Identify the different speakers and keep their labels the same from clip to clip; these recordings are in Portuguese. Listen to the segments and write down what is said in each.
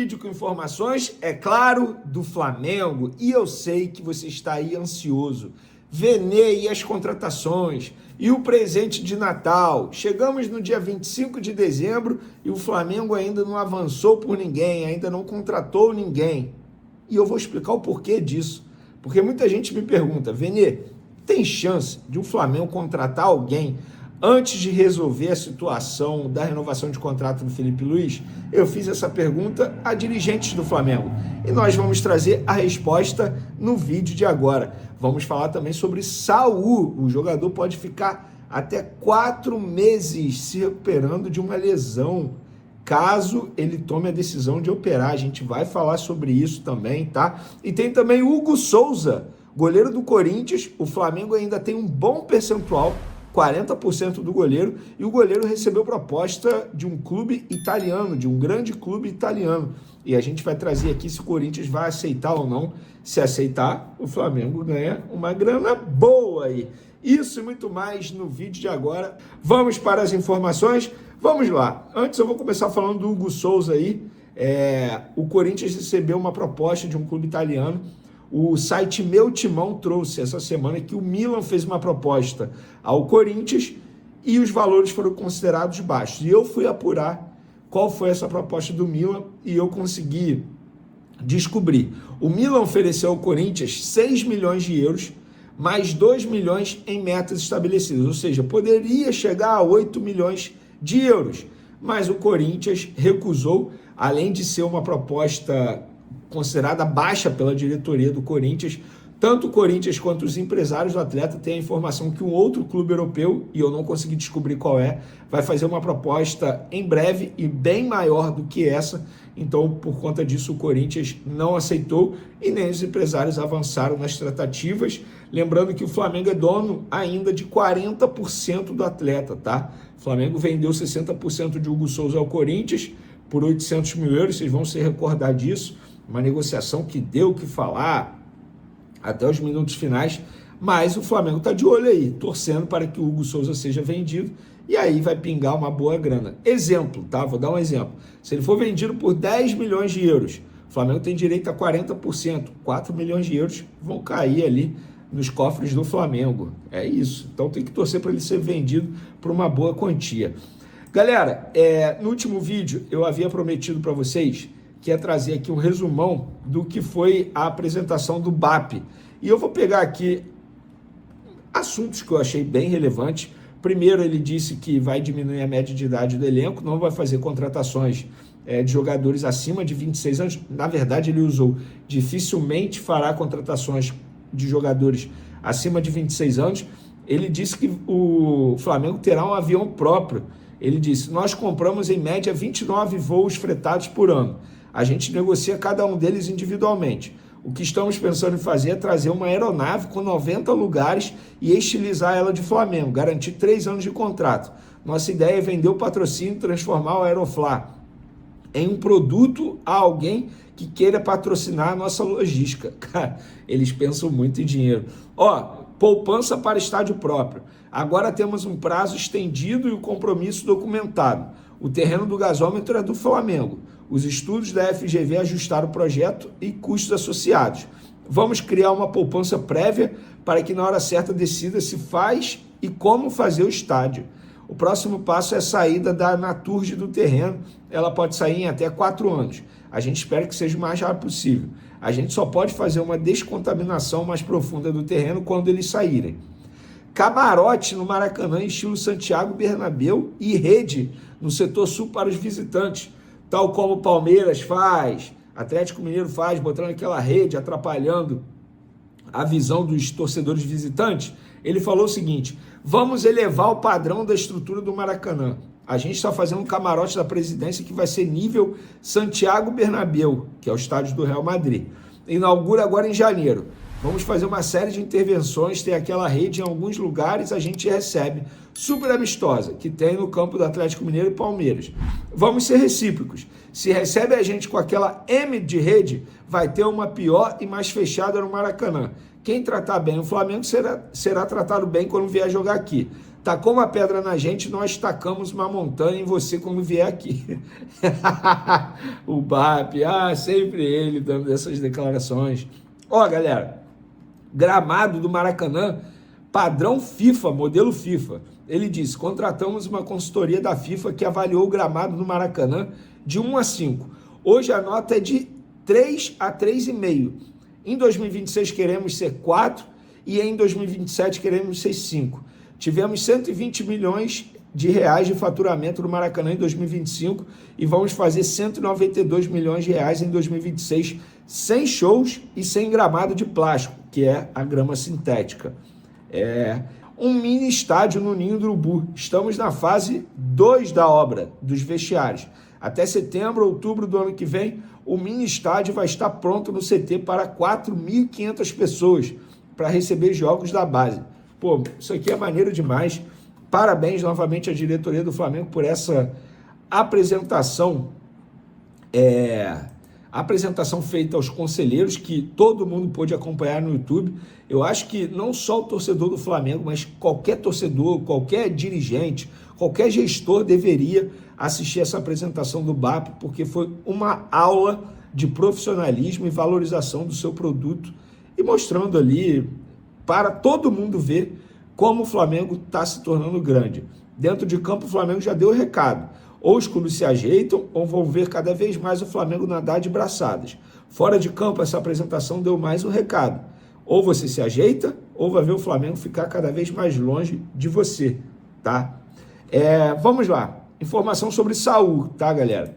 Speaker 1: Vídeo com informações, é claro, do Flamengo, e eu sei que você está aí ansioso. Vê e as contratações e o presente de Natal. Chegamos no dia 25 de dezembro e o Flamengo ainda não avançou por ninguém, ainda não contratou ninguém. E eu vou explicar o porquê disso. Porque muita gente me pergunta, Vene, tem chance de o Flamengo contratar alguém antes de resolver a situação da renovação de contrato do Felipe Luiz? Eu fiz essa pergunta a dirigentes do Flamengo e nós vamos trazer a resposta no vídeo de agora. Vamos falar também sobre Saul. O jogador pode ficar até 4 meses se recuperando de uma lesão, caso ele tome a decisão de operar. A gente vai falar sobre isso também, tá? E tem também Hugo Souza, goleiro do Corinthians. O Flamengo ainda tem um bom percentual, 40% do goleiro, e o goleiro recebeu proposta de um clube italiano, de um grande clube italiano. E a gente vai trazer aqui se o Corinthians vai aceitar ou não. Se aceitar, o Flamengo ganha uma grana boa aí. Isso e muito mais no vídeo de agora. Vamos para as informações? Vamos lá. Antes eu vou começar falando do Hugo Souza aí. O Corinthians recebeu uma proposta de um clube italiano. O site Meu Timão trouxe essa semana que o Milan fez uma proposta ao Corinthians e os valores foram considerados baixos. E eu fui apurar qual foi essa proposta do Milan e eu consegui descobrir. O Milan ofereceu ao Corinthians 6 milhões de euros, mais 2 milhões em metas estabelecidas. Ou seja, poderia chegar a 8 milhões de euros. Mas o Corinthians recusou, além de ser uma proposta considerada baixa pela diretoria do Corinthians. Tanto o Corinthians quanto os empresários do atleta têm a informação que um outro clube europeu, e eu não consegui descobrir qual vai fazer uma proposta em breve e bem maior do que essa. Então, por conta disso, o Corinthians não aceitou e nem os empresários avançaram nas tratativas. Lembrando que o Flamengo é dono ainda de 40% do atleta, tá? O Flamengo vendeu 60% de Hugo Souza ao Corinthians por 800 mil euros, vocês vão se recordar disso. Uma negociação que deu o que falar até os minutos finais, mas o Flamengo está de olho aí, torcendo para que o Hugo Souza seja vendido, e aí vai pingar uma boa grana. Exemplo, tá? Vou dar um exemplo. Se ele for vendido por 10 milhões de euros, o Flamengo tem direito a 40%, 4 milhões de euros vão cair ali nos cofres do Flamengo. É isso. Então tem que torcer para ele ser vendido por uma boa quantia. Galera, no último vídeo eu havia prometido para vocês que ia trazer aqui um resumão do que foi a apresentação do BAP. E eu vou pegar aqui assuntos que eu achei bem relevantes. Primeiro, ele disse que vai diminuir a média de idade do elenco, não vai fazer contratações de jogadores acima de 26 anos. Na verdade, ele usou dificilmente fará contratações de jogadores acima de 26 anos. Ele disse que o Flamengo terá um avião próprio. Ele disse, nós compramos em média 29 voos fretados por ano. A gente negocia cada um deles individualmente. O que estamos pensando em fazer é trazer uma aeronave com 90 lugares e estilizar ela de Flamengo, garantir 3 anos de contrato. Nossa ideia é vender o patrocínio e transformar o Aeroflá em um produto a alguém que queira patrocinar a nossa logística. Cara, eles pensam muito em dinheiro. Poupança para estádio próprio. Agora temos um prazo estendido e o compromisso documentado. O terreno do gasômetro é do Flamengo. Os estudos da FGV ajustaram o projeto e custos associados. Vamos criar uma poupança prévia para que na hora certa decida se faz e como fazer o estádio. O próximo passo é a saída da Naturge do terreno. Ela pode sair em até 4 anos. A gente espera que seja o mais rápido possível. A gente só pode fazer uma descontaminação mais profunda do terreno quando eles saírem. Camarote no Maracanã, estilo Santiago Bernabéu, e rede no setor sul para os visitantes, tal como o Palmeiras faz, Atlético Mineiro faz, botando aquela rede, atrapalhando a visão dos torcedores visitantes. Ele falou o seguinte, vamos elevar o padrão da estrutura do Maracanã. A gente está fazendo um camarote da presidência que vai ser nível Santiago Bernabéu, que é o estádio do Real Madrid. Inaugura agora em janeiro. Vamos fazer uma série de intervenções, tem aquela rede em alguns lugares, a gente recebe super amistosa, que tem no campo do Atlético Mineiro e Palmeiras. Vamos ser recíprocos. Se recebe a gente com aquela M de rede, vai ter uma pior e mais fechada no Maracanã. Quem tratar bem o Flamengo será tratado bem quando vier jogar aqui. Tacou uma pedra na gente, nós tacamos uma montanha em você quando vier aqui. O BAP, sempre ele dando essas declarações. Ó, galera, gramado do Maracanã, padrão FIFA, modelo FIFA. Ele disse, contratamos uma consultoria da FIFA que avaliou o gramado do Maracanã de 1 a 5. Hoje a nota é de 3 a 3,5. Em 2026 queremos ser 4 e em 2027 queremos ser 5. Tivemos 120 milhões de reais de faturamento no Maracanã em 2025 e vamos fazer 192 milhões de reais em 2026 sem shows e sem gramado de plástico, que é a grama sintética. Um mini estádio no Ninho do Urubu. Estamos na fase 2 da obra, dos vestiários. Até setembro, outubro do ano que vem, o mini estádio vai estar pronto no CT para 4.500 pessoas para receber jogos da base. Pô, isso aqui é maneiro demais. Parabéns novamente à diretoria do Flamengo por essa apresentação feita aos conselheiros, que todo mundo pôde acompanhar no YouTube. Eu acho que não só o torcedor do Flamengo, mas qualquer torcedor, qualquer dirigente, qualquer gestor deveria assistir essa apresentação do BAP, porque foi uma aula de profissionalismo e valorização do seu produto e mostrando ali para todo mundo ver como o Flamengo está se tornando grande. Dentro de campo, o Flamengo já deu o recado. Ou os clubes se ajeitam, ou vão ver cada vez mais o Flamengo nadar de braçadas. Fora de campo, essa apresentação deu mais um recado. Ou você se ajeita, ou vai ver o Flamengo ficar cada vez mais longe de você, tá? Vamos lá. Informação sobre Saul, tá, galera?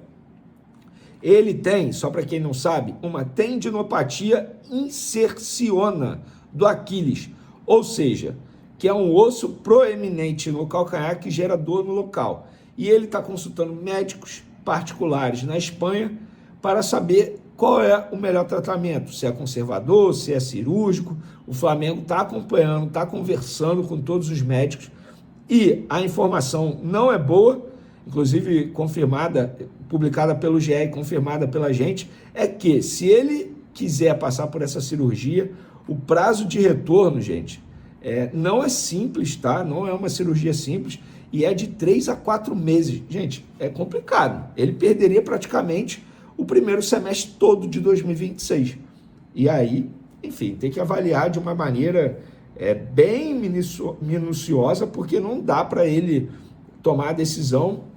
Speaker 1: Ele tem, só para quem não sabe, uma tendinopatia inserciona do Aquiles, ou seja, que é um osso proeminente no calcanhar que gera dor no local. E ele está consultando médicos particulares na Espanha para saber qual é o melhor tratamento, se é conservador, se é cirúrgico. O Flamengo está acompanhando, está conversando com todos os médicos e a informação não é boa, inclusive confirmada, publicada pelo GE e confirmada pela gente, é que se ele quiser passar por essa cirurgia, o prazo de retorno, gente, não é simples, tá? Não é uma cirurgia simples e é de 3 a 4 meses. Gente, é complicado. Ele perderia praticamente o primeiro semestre todo de 2026. E aí, enfim, tem que avaliar de uma maneira bem minuciosa, porque não dá para ele tomar a decisão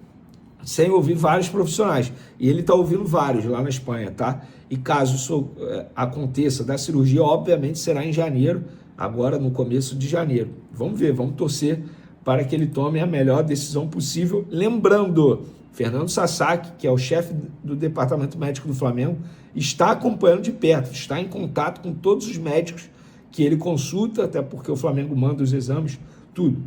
Speaker 1: sem ouvir vários profissionais. E ele está ouvindo vários lá na Espanha, tá? E caso isso aconteça da cirurgia, obviamente será em janeiro, agora no começo de janeiro. Vamos ver, vamos torcer para que ele tome a melhor decisão possível. Lembrando, Fernando Sasaki, que é o chefe do departamento médico do Flamengo, está acompanhando de perto, está em contato com todos os médicos que ele consulta, até porque o Flamengo manda os exames, tudo.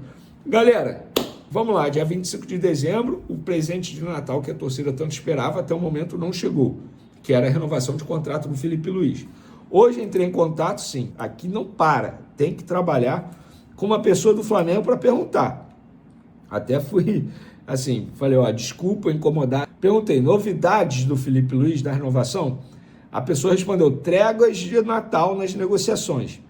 Speaker 1: Galera, vamos lá, dia 25 de dezembro, o presente de Natal que a torcida tanto esperava, até o momento não chegou, que era a renovação de contrato do Felipe Luiz. Hoje entrei em contato, sim, aqui não para, tem que trabalhar com uma pessoa do Flamengo para perguntar. Até fui, assim, falei, desculpa incomodar. Perguntei, novidades do Felipe Luiz da renovação? A pessoa respondeu, tréguas de Natal nas negociações.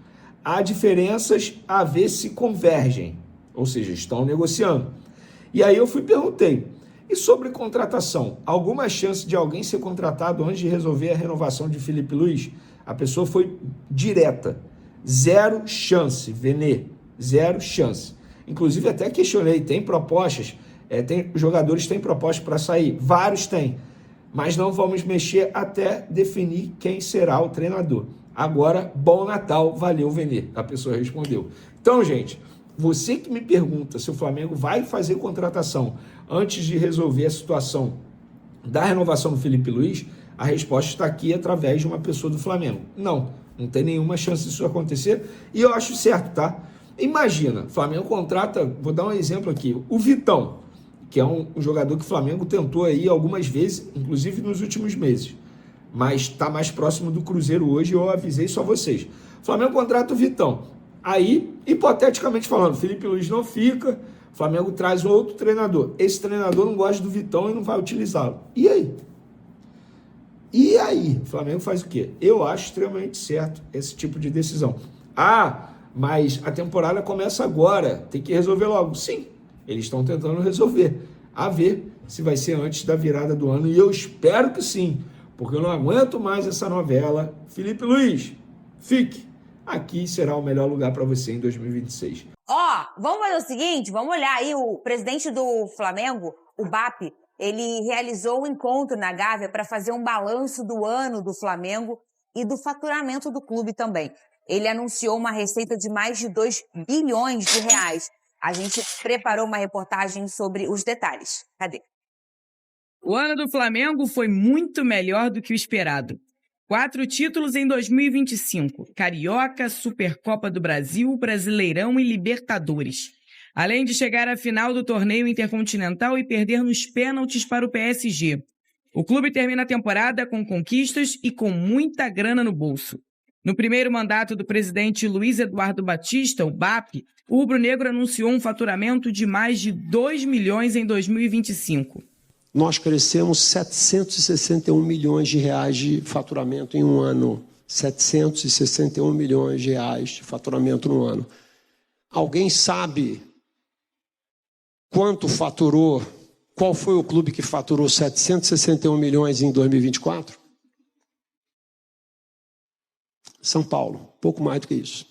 Speaker 1: Há diferenças a ver se convergem, ou seja, estão negociando. E aí eu perguntei, e sobre contratação, alguma chance de alguém ser contratado antes de resolver a renovação de Felipe Luiz? A pessoa foi direta, 0 chance, Venê, 0 chance. Inclusive até questionei, tem propostas, os jogadores têm propostas para sair, vários têm, mas não vamos mexer até definir quem será o treinador. Agora, bom Natal, valeu, Venê, a pessoa respondeu. Então, gente, você que me pergunta se o Flamengo vai fazer contratação antes de resolver a situação da renovação do Felipe Luiz, a resposta está aqui através de uma pessoa do Flamengo. Não tem nenhuma chance disso acontecer e eu acho certo, tá? Imagina, o Flamengo contrata, vou dar um exemplo aqui, o Vitão, que é um jogador que o Flamengo tentou aí algumas vezes, inclusive nos últimos meses, mas está mais próximo do Cruzeiro hoje, eu avisei só vocês. O Flamengo contrata o Vitão. Aí, hipoteticamente falando, Felipe Luiz não fica, o Flamengo traz outro treinador. Esse treinador não gosta do Vitão e não vai utilizá-lo. E aí? E aí? O Flamengo faz o quê? Eu acho extremamente certo esse tipo de decisão. mas a temporada começa agora, tem que resolver logo. Sim, eles estão tentando resolver. A ver se vai ser antes da virada do ano, e eu espero que sim, porque eu não aguento mais essa novela. Felipe Luiz, fique. Aqui será o melhor lugar para você em 2026.
Speaker 2: Vamos fazer o seguinte, vamos olhar aí, o presidente do Flamengo, o BAP, ele realizou um encontro na Gávea para fazer um balanço do ano do Flamengo e do faturamento do clube também. Ele anunciou uma receita de mais de 2 bilhões de reais. A gente preparou uma reportagem sobre os detalhes. Cadê?
Speaker 3: O ano do Flamengo foi muito melhor do que o esperado. 4 títulos em 2025: Carioca, Supercopa do Brasil, Brasileirão e Libertadores. Além de chegar à final do torneio intercontinental e perder nos pênaltis para o PSG. O clube termina a temporada com conquistas e com muita grana no bolso. No primeiro mandato do presidente Luiz Eduardo Batista, o BAP, o rubro-negro anunciou um faturamento de mais de 2 milhões em 2025.
Speaker 4: Nós crescemos 761 milhões de reais de faturamento em um ano. 761 milhões de reais de faturamento no ano. Alguém sabe quanto faturou? Qual foi o clube que faturou 761 milhões em 2024? São Paulo, pouco mais do que isso.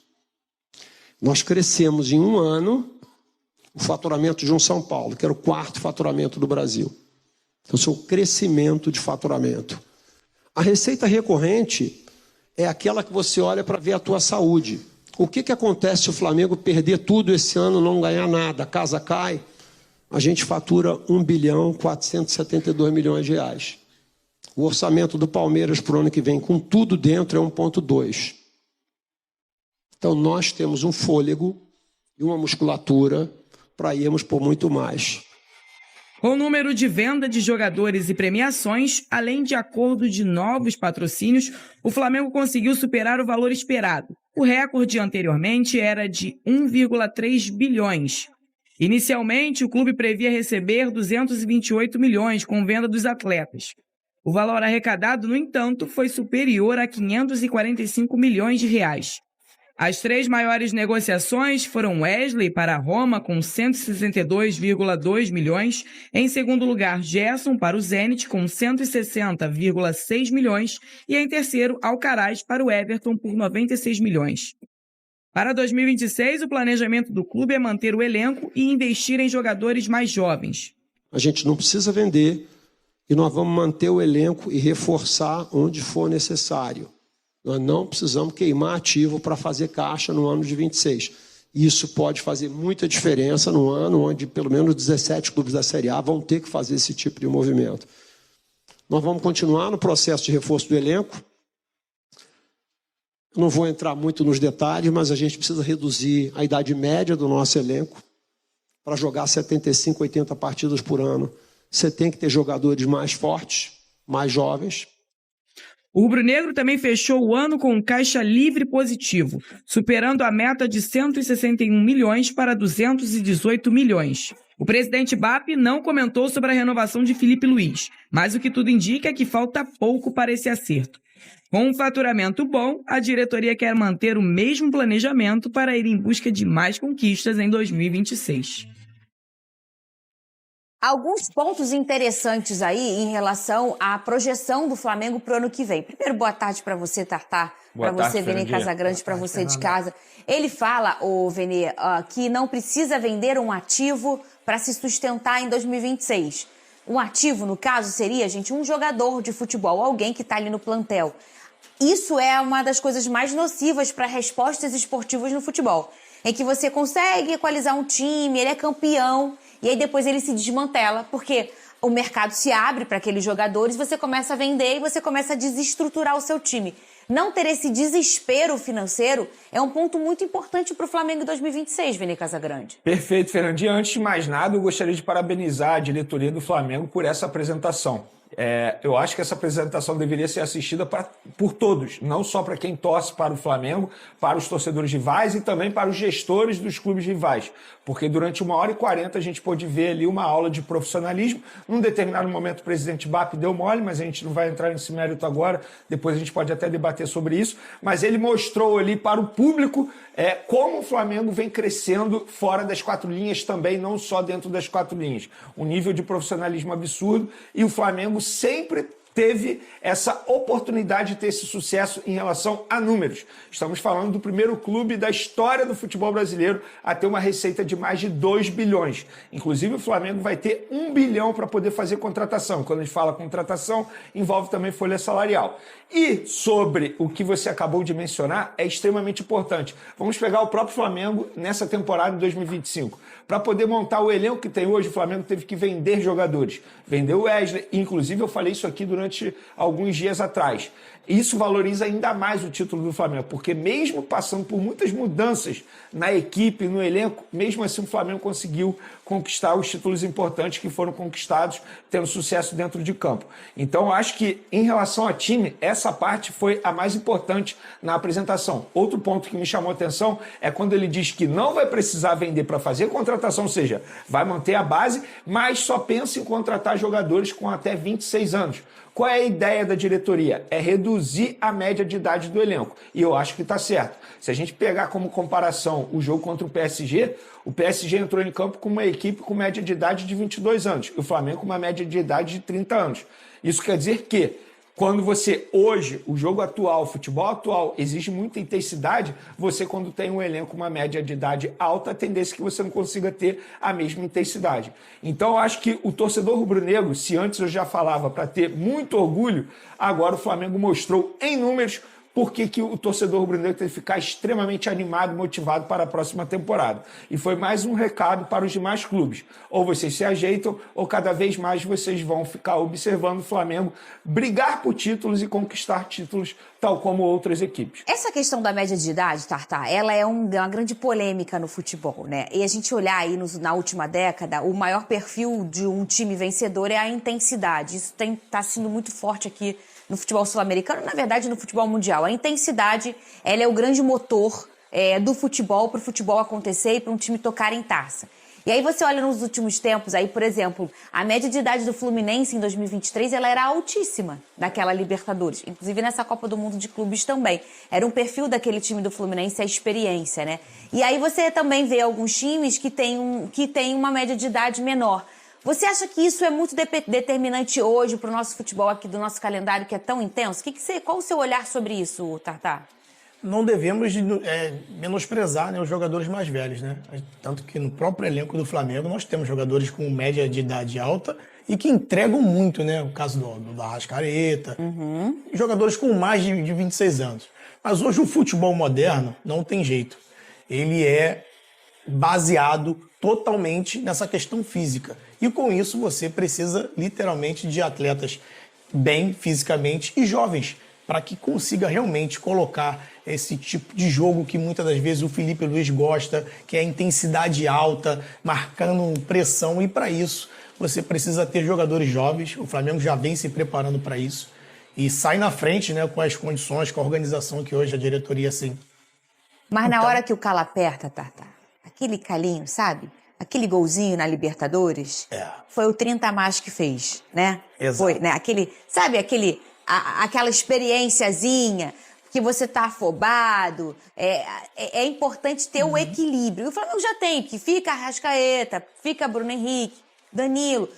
Speaker 4: Nós crescemos em um ano o faturamento de um São Paulo, que era o 4º faturamento do Brasil. Então, isso é um crescimento de faturamento. A receita recorrente é aquela que você olha para ver a tua saúde. O que acontece se o Flamengo perder tudo esse ano, não ganhar nada, a casa cai? A gente fatura 1 bilhão 472 milhões de reais. O orçamento do Palmeiras para o ano que vem, com tudo dentro, é 1,2. Então, nós temos um fôlego e uma musculatura para irmos por muito mais.
Speaker 3: Com o número de venda de jogadores e premiações, além de acordo de novos patrocínios, o Flamengo conseguiu superar o valor esperado. O recorde anteriormente era de 1,3 bilhões. Inicialmente, o clube previa receber 228 milhões com venda dos atletas. O valor arrecadado, no entanto, foi superior a 545 milhões de reais. As 3 maiores negociações foram Wesley para a Roma, com 162,2 milhões. Em segundo lugar, Gerson para o Zenit, com 160,6 milhões. E em terceiro, Alcaraz para o Everton, por 96 milhões. Para 2026, o planejamento do clube é manter o elenco e investir em jogadores mais jovens.
Speaker 4: A gente não precisa vender e nós vamos manter o elenco e reforçar onde for necessário. Nós não precisamos queimar ativo para fazer caixa no ano de 26. Isso pode fazer muita diferença no ano onde pelo menos 17 clubes da Série A vão ter que fazer esse tipo de movimento. Nós vamos continuar no processo de reforço do elenco. Não vou entrar muito nos detalhes, mas a gente precisa reduzir a idade média do nosso elenco para jogar 75, 80 partidas por ano. Você tem que ter jogadores mais fortes, mais jovens.
Speaker 3: O rubro-negro também fechou o ano com um caixa livre positivo, superando a meta de 161 milhões para 218 milhões. O presidente BAP não comentou sobre a renovação de Felipe Luiz, mas o que tudo indica é que falta pouco para esse acerto. Com um faturamento bom, a diretoria quer manter o mesmo planejamento para ir em busca de mais conquistas em 2026.
Speaker 2: Alguns pontos interessantes aí em relação à projeção do Flamengo para o ano que vem. Primeiro, boa tarde para você, Tartar, para você, Vene Casagrande, para você de casa. Ele fala, Vene, que não precisa vender um ativo para se sustentar em 2026. Um ativo, no caso, seria, gente, um jogador de futebol, alguém que está ali no plantel. Isso é uma das coisas mais nocivas para respostas esportivas no futebol, em que você consegue equalizar um time, ele é campeão, e aí depois ele se desmantela, porque o mercado se abre para aqueles jogadores, você começa a vender e você começa a desestruturar o seu time. Não ter esse desespero financeiro é um ponto muito importante para o Flamengo em 2026, Vene Casagrande.
Speaker 1: Perfeito, Fernandinha. Antes de mais nada, eu gostaria de parabenizar a diretoria do Flamengo por essa apresentação. Eu acho que essa apresentação deveria ser assistida por todos, não só para quem torce para o Flamengo, para os torcedores rivais e também para os gestores dos clubes rivais, porque durante 1h40 a gente pôde ver ali uma aula de profissionalismo. Num determinado momento o presidente BAP deu mole, mas a gente não vai entrar nesse mérito agora, depois a gente pode até debater sobre isso, mas ele mostrou ali para o público como o Flamengo vem crescendo fora das 4 linhas também, não só dentro das 4 linhas. Um nível de profissionalismo absurdo, e o Flamengo sempre teve essa oportunidade de ter esse sucesso em relação a números. Estamos falando do primeiro clube da história do futebol brasileiro a ter uma receita de mais de 2 bilhões. Inclusive o Flamengo vai ter 1 bilhão para poder fazer contratação. Quando a gente fala contratação, envolve também folha salarial. E sobre o que você acabou de mencionar, é extremamente importante. Vamos pegar o próprio Flamengo nessa temporada de 2025. Para poder montar o elenco que tem hoje, o Flamengo teve que vender jogadores. Vendeu o Wesley, inclusive eu falei isso aqui durante alguns dias atrás. Isso valoriza ainda mais o título do Flamengo, porque mesmo passando por muitas mudanças na equipe, no elenco, mesmo assim o Flamengo conseguiu conquistar os títulos importantes que foram conquistados, tendo sucesso dentro de campo. Então eu acho que, em relação ao time, essa parte foi a mais importante na apresentação. Outro ponto que me chamou a atenção é quando ele diz que não vai precisar vender para fazer contratação, ou seja, vai manter a base, mas só pensa em contratar jogadores com até 26 anos. Qual é a ideia da diretoria? É reduzir a média de idade do elenco. E eu acho que está certo. Se a gente pegar como comparação o jogo contra o PSG entrou em campo com uma equipe com média de idade de 22 anos. E o Flamengo com uma média de idade de 30 anos. Isso quer dizer que, quando você, hoje, o jogo atual, o futebol atual, exige muita intensidade, você, quando tem um elenco com uma média de idade alta, a tendência é que você não consiga ter a mesma intensidade. Então, eu acho que o torcedor rubro-negro, se antes eu já falava para ter muito orgulho, agora o Flamengo mostrou em números por que o torcedor rubro-negro tem que ficar extremamente animado e motivado para a próxima temporada. E foi mais um recado para os demais clubes. Ou vocês se ajeitam, ou cada vez mais vocês vão ficar observando o Flamengo brigar por títulos e conquistar títulos, tal como outras equipes.
Speaker 2: Essa questão da média de idade, Tartar, ela é uma grande polêmica no futebol, né? E a gente olhar aí na última década, o maior perfil de um time vencedor é a intensidade. Isso tá sendo muito forte aqui no futebol sul-americano, na verdade no futebol mundial. A intensidade, ela é o grande motor do futebol, para o futebol acontecer e para um time tocar em taça. E aí você olha nos últimos tempos, aí, por exemplo, a média de idade do Fluminense em 2023, ela era altíssima daquela Libertadores, inclusive nessa Copa do Mundo de Clubes também. Era um perfil daquele time do Fluminense, a experiência, né? E aí você também vê alguns times que têm uma média de idade menor. Você acha que isso é muito determinante hoje para o nosso futebol aqui, do nosso calendário, que é tão intenso? Qual o seu olhar sobre isso, Tartar?
Speaker 5: Não devemos menosprezar, né, os jogadores mais velhos, né? Tanto que no próprio elenco do Flamengo nós temos jogadores com média de idade alta e que entregam muito, né? O caso do Arrascaeta, jogadores com mais de 26 anos. Mas hoje o futebol moderno não tem jeito. Ele é baseado totalmente nessa questão física. E com isso você precisa literalmente de atletas bem fisicamente e jovens, para que consiga realmente colocar esse tipo de jogo que muitas das vezes o Felipe Luiz gosta, que é a intensidade alta, marcando pressão, e para isso você precisa ter jogadores jovens. O Flamengo já vem se preparando para isso e sai na frente, né, com as condições, com a organização que hoje a diretoria tem.
Speaker 2: Mas na hora que o calo aperta, Tartar, aquele calinho, sabe? Aquele golzinho na Libertadores, foi o 30 a mais que fez, né?
Speaker 5: Exato.
Speaker 2: Foi, né? Aquela experiênciazinha que você tá afobado. É importante ter o equilíbrio. E o Flamengo já tem, que fica Arrascaeta, fica Bruno Henrique, Danilo.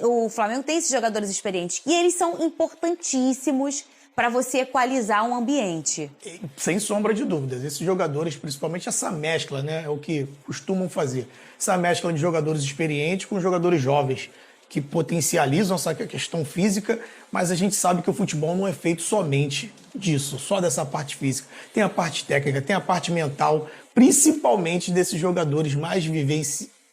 Speaker 2: O Flamengo tem esses jogadores experientes. E eles são importantíssimos para você equalizar um ambiente.
Speaker 5: Sem sombra de dúvidas. Esses jogadores, principalmente essa mescla, né, é o que costumam fazer. Essa mescla de jogadores experientes com jogadores jovens, que potencializam essa questão física, mas a gente sabe que o futebol não é feito somente disso, só dessa parte física. Tem a parte técnica, tem a parte mental, principalmente desses jogadores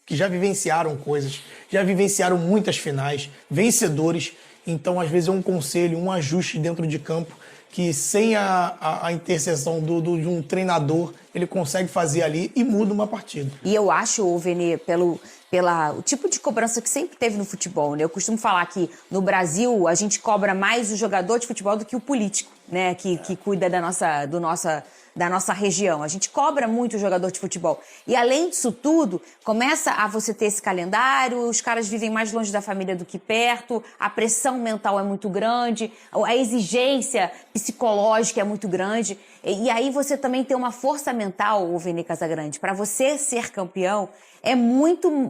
Speaker 5: que já vivenciaram coisas, já vivenciaram muitas finais, vencedores. Então, às vezes, é um conselho, um ajuste dentro de campo que, sem a intercessão de um treinador, ele consegue fazer ali e muda uma partida.
Speaker 2: E eu acho, Vene, pelo o tipo de cobrança que sempre teve no futebol, né? Eu costumo falar que no Brasil a gente cobra mais o jogador de futebol do que o político, né? Que cuida da nossa região. A gente cobra muito o jogador de futebol. E além disso tudo, começa a você ter esse calendário, os caras vivem mais longe da família do que perto, a pressão mental é muito grande, a exigência psicológica é muito grande. E aí você também tem uma força mental, o Vene Casagrande, para você ser campeão,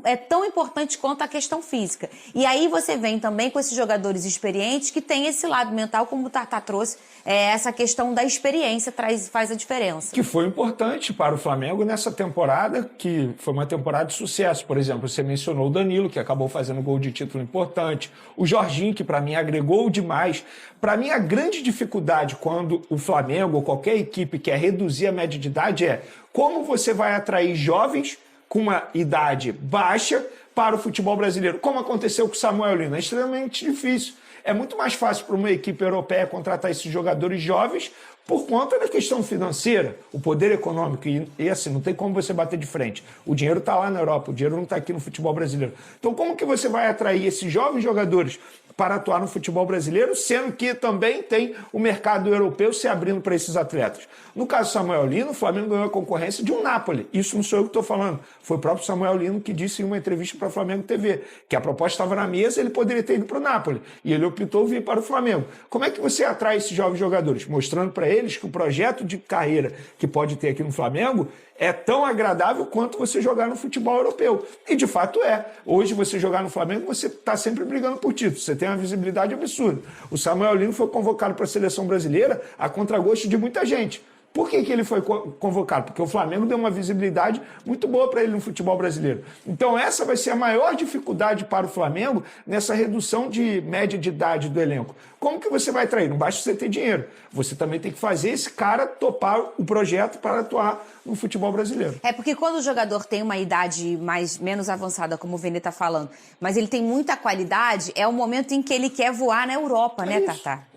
Speaker 2: é tão importante quanto a questão física. E aí você vem também com esses jogadores experientes que têm esse lado mental, como o Tartar trouxe, essa questão da experiência faz a diferença.
Speaker 1: Que foi importante para o Flamengo nessa temporada, que foi uma temporada de sucesso. Por exemplo, você mencionou o Danilo, que acabou fazendo gol de título importante, o Jorginho, que para mim agregou demais. Para mim, a grande dificuldade quando o Flamengo ou qualquer equipe quer reduzir a média de idade é como você vai atrair jovens com uma idade baixa para o futebol brasileiro, como aconteceu com o Samuel Lino. É extremamente difícil. É muito mais fácil para uma equipe europeia contratar esses jogadores jovens por conta da questão financeira, o poder econômico, e assim, não tem como você bater de frente. O dinheiro está lá na Europa, o dinheiro não está aqui no futebol brasileiro. Então, como que você vai atrair esses jovens jogadores para atuar no futebol brasileiro, sendo que também tem o mercado europeu se abrindo para esses atletas? No caso do Samuel Lino, o Flamengo ganhou a concorrência de um Napoli. Isso não sou eu que estou falando. Foi o próprio Samuel Lino que disse em uma entrevista para a Flamengo TV, que a proposta estava na mesa e ele poderia ter ido para o Napoli. E ele optou vir para o Flamengo. Como é que você atrai esses jovens jogadores? Mostrando para eles que o projeto de carreira que pode ter aqui no Flamengo é tão agradável quanto você jogar no futebol europeu. E de fato é. Hoje você jogar no Flamengo, você está sempre brigando por título. Você tem uma visibilidade absurda. O Samuel Lino foi convocado para a seleção brasileira a contragosto de muita gente. Por que ele foi convocado? Porque o Flamengo deu uma visibilidade muito boa para ele no futebol brasileiro. Então essa vai ser a maior dificuldade para o Flamengo nessa redução de média de idade do elenco. Como que você vai atrair? Não basta você ter dinheiro. Você também tem que fazer esse cara topar o projeto para atuar no futebol brasileiro.
Speaker 2: É porque quando o jogador tem uma idade menos avançada, como o Vene está falando, mas ele tem muita qualidade, é o momento em que ele quer voar na Europa, né, Tartar?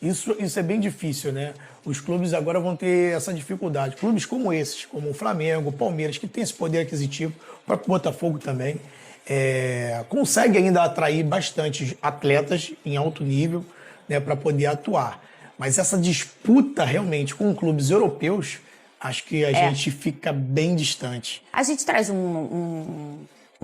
Speaker 5: Isso é bem difícil, né? Os clubes agora vão ter essa dificuldade. Clubes como esses, como o Flamengo, o Palmeiras, que tem esse poder aquisitivo, o próprio Botafogo também, consegue ainda atrair bastante atletas em alto nível, né, para poder atuar. Mas essa disputa realmente com clubes europeus, acho que a gente fica bem distante.
Speaker 2: A gente traz um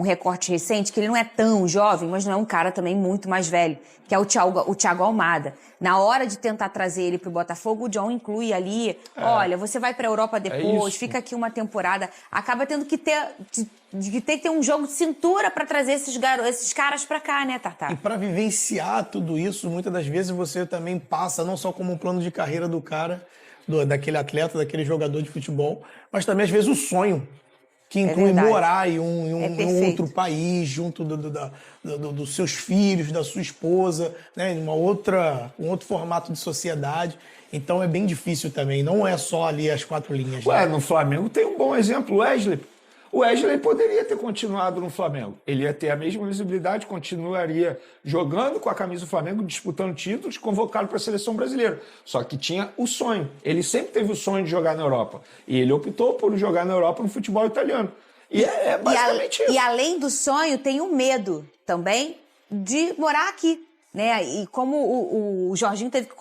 Speaker 2: recorte recente, que ele não é tão jovem, mas não é um cara também muito mais velho, que é o Thiago Almada. Na hora de tentar trazer ele para o Botafogo, o John inclui ali, olha, você vai para a Europa depois, fica aqui uma temporada. Acaba tendo que ter um jogo de cintura para trazer esses caras para cá, né, Tartar?
Speaker 5: E para vivenciar tudo isso, muitas das vezes você também passa não só como um plano de carreira do cara, daquele atleta, daquele jogador de futebol, mas também às vezes o sonho, que inclui morar em um outro país, junto dos seus filhos, da sua esposa, né, em um outro formato de sociedade. Então é bem difícil também, não é só ali as quatro linhas.
Speaker 1: Né? No Flamengo tem um bom exemplo, o Wesley. O Wesley poderia ter continuado no Flamengo. Ele ia ter a mesma visibilidade, continuaria jogando com a camisa do Flamengo, disputando títulos, convocado para a seleção brasileira. Só que tinha o sonho. Ele sempre teve o sonho de jogar na Europa. E ele optou por jogar na Europa no futebol italiano. E é basicamente isso.
Speaker 2: E além do sonho, tem o medo também de morar aqui. Né? E como o Jorginho teve que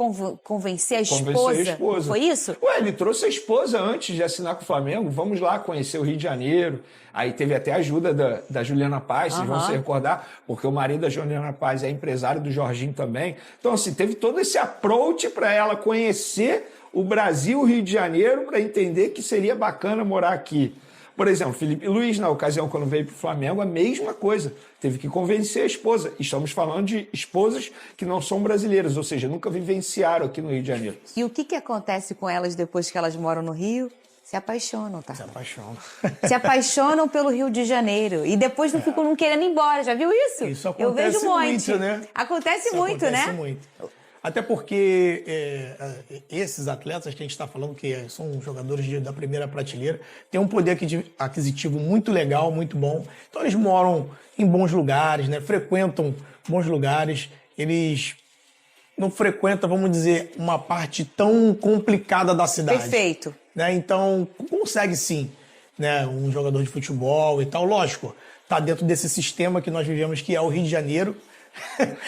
Speaker 2: convencer a esposa. Foi isso?
Speaker 1: Ele trouxe a esposa antes de assinar com o Flamengo. Vamos lá conhecer o Rio de Janeiro. Aí teve até a ajuda da Juliana Paz, vocês vão se recordar, porque o marido da Juliana Paz é empresário do Jorginho também. Então, assim, teve todo esse approach para ela conhecer o Brasil, o Rio de Janeiro, para entender que seria bacana morar aqui. Por exemplo, Felipe Luiz, na ocasião, quando veio para o Flamengo, a mesma coisa. Teve que convencer a esposa. Estamos falando de esposas que não são brasileiras, ou seja, nunca vivenciaram aqui no Rio de Janeiro.
Speaker 2: E o que acontece com elas depois que elas moram no Rio? Se apaixonam, tá?
Speaker 5: Se apaixonam.
Speaker 2: Se apaixonam pelo Rio de Janeiro. E depois não querem ir embora. Já viu isso?
Speaker 5: Isso acontece. Eu vejo muito, né?
Speaker 2: Acontece muito, né?
Speaker 5: Muito. Até porque esses atletas que a gente está falando, que são jogadores da primeira prateleira, têm um poder aquisitivo muito legal, muito bom. Então eles moram em bons lugares, né? Frequentam bons lugares, eles não frequenta, vamos dizer, uma parte tão complicada da cidade.
Speaker 2: Perfeito.
Speaker 5: Né? Então, consegue sim, né? Um jogador de futebol e tal. Lógico, tá dentro desse sistema que nós vivemos, que é o Rio de Janeiro.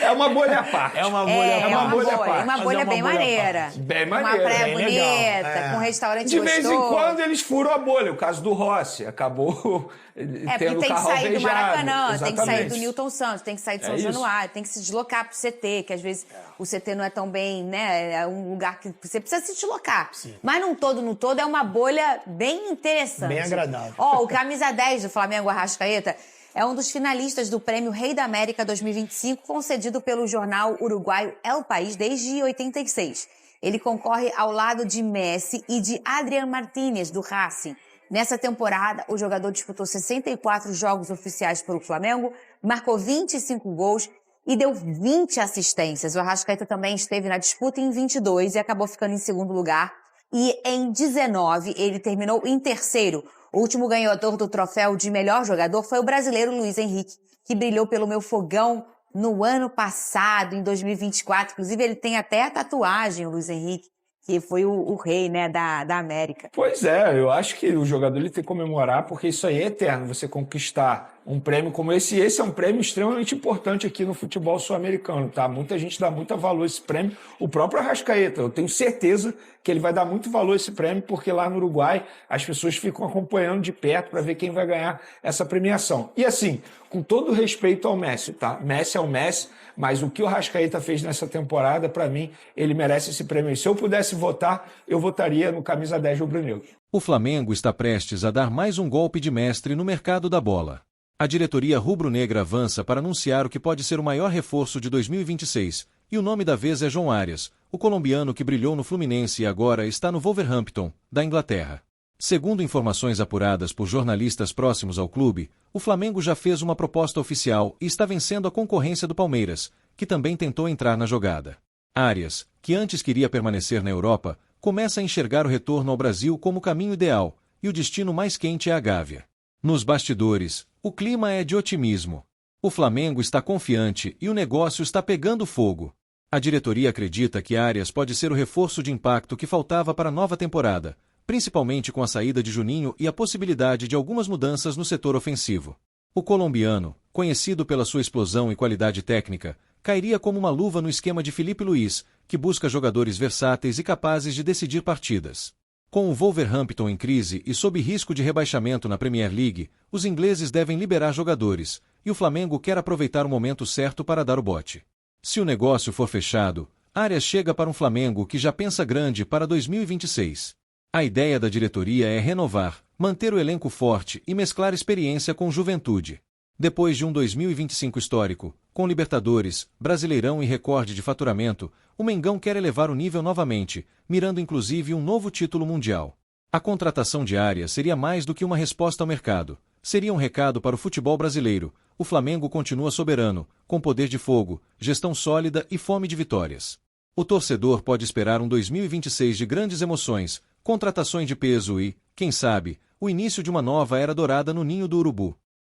Speaker 1: É uma bolha à parte.
Speaker 5: É uma bolha,
Speaker 2: uma bolha
Speaker 1: à parte.
Speaker 2: Uma bolha bem maneira.
Speaker 1: Bem
Speaker 2: Uma
Speaker 1: maneira.
Speaker 2: praia
Speaker 5: bem
Speaker 2: bonita,
Speaker 5: legal.
Speaker 2: com um restaurante
Speaker 1: De
Speaker 2: gostoso.
Speaker 1: vez em quando eles furam a bolha. O caso do Rossi acabou
Speaker 2: Porque
Speaker 1: tendo
Speaker 2: tem que
Speaker 1: carro
Speaker 2: sair do
Speaker 1: alvejado.
Speaker 2: Maracanã, tem que sair do
Speaker 1: Exatamente.
Speaker 2: Newton Santos, tem que sair de São
Speaker 1: isso.
Speaker 2: Januário, tem que se deslocar pro CT, que às vezes o CT não é tão bem, né? É um lugar que você precisa se deslocar.
Speaker 5: Sim.
Speaker 2: Mas no todo, é uma bolha bem interessante.
Speaker 5: Bem agradável.
Speaker 2: Ó, o camisa 10 do Flamengo, Arrascaeta, é um dos finalistas do Prêmio Rei da América 2025, concedido pelo jornal uruguaio El País desde 86. Ele concorre ao lado de Messi e de Adrián Martínez, do Racing. Nessa temporada, o jogador disputou 64 jogos oficiais pelo Flamengo, marcou 25 gols e deu 20 assistências. O Arrascaeta também esteve na disputa em 22 e acabou ficando em segundo lugar. E em 19, ele terminou em terceiro. O último ganhador do troféu de melhor jogador foi o brasileiro Luiz Henrique, que brilhou pelo meu fogão no ano passado, em 2024. Inclusive, ele tem até a tatuagem, o Luiz Henrique, que foi o rei, né, da América.
Speaker 1: Pois é, eu acho que o jogador ele tem que comemorar, porque isso aí é eterno, você conquistar um prêmio como esse. E esse é um prêmio extremamente importante aqui no futebol sul-americano, tá? Muita gente dá muito valor a esse prêmio. O próprio Arrascaeta, eu tenho certeza que ele vai dar muito valor a esse prêmio, porque lá no Uruguai as pessoas ficam acompanhando de perto para ver quem vai ganhar essa premiação. E assim, com todo respeito ao Messi, tá? Messi é o Messi, mas o que o Arrascaeta fez nessa temporada, para mim, ele merece esse prêmio. E se eu pudesse votar, eu votaria no camisa 10 rubro-negro.
Speaker 6: O Flamengo está prestes a dar mais um golpe de mestre no mercado da bola. A diretoria rubro-negra avança para anunciar o que pode ser o maior reforço de 2026, e o nome da vez é João Arias, o colombiano que brilhou no Fluminense e agora está no Wolverhampton, da Inglaterra. Segundo informações apuradas por jornalistas próximos ao clube, o Flamengo já fez uma proposta oficial e está vencendo a concorrência do Palmeiras, que também tentou entrar na jogada. Arias, que antes queria permanecer na Europa, começa a enxergar o retorno ao Brasil como o caminho ideal, e o destino mais quente é a Gávea. Nos bastidores, o clima é de otimismo. O Flamengo está confiante e o negócio está pegando fogo. A diretoria acredita que Arias pode ser o reforço de impacto que faltava para a nova temporada, principalmente com a saída de Juninho e a possibilidade de algumas mudanças no setor ofensivo. O colombiano, conhecido pela sua explosão e qualidade técnica, cairia como uma luva no esquema de Filipe Luís, que busca jogadores versáteis e capazes de decidir partidas. Com o Wolverhampton em crise e sob risco de rebaixamento na Premier League, os ingleses devem liberar jogadores, e o Flamengo quer aproveitar o momento certo para dar o bote. Se o negócio for fechado, Arias chega para um Flamengo que já pensa grande para 2026. A ideia da diretoria é renovar, manter o elenco forte e mesclar experiência com juventude. Depois de um 2025 histórico, com Libertadores, Brasileirão e recorde de faturamento, o Mengão quer elevar o nível novamente, mirando inclusive um novo título mundial. A contratação de Arias seria mais do que uma resposta ao mercado. Seria um recado para o futebol brasileiro. O Flamengo continua soberano, com poder de fogo, gestão sólida e fome de vitórias. O torcedor pode esperar um 2026 de grandes emoções, contratações de peso e, quem sabe, o início de uma nova era dourada no ninho do urubu.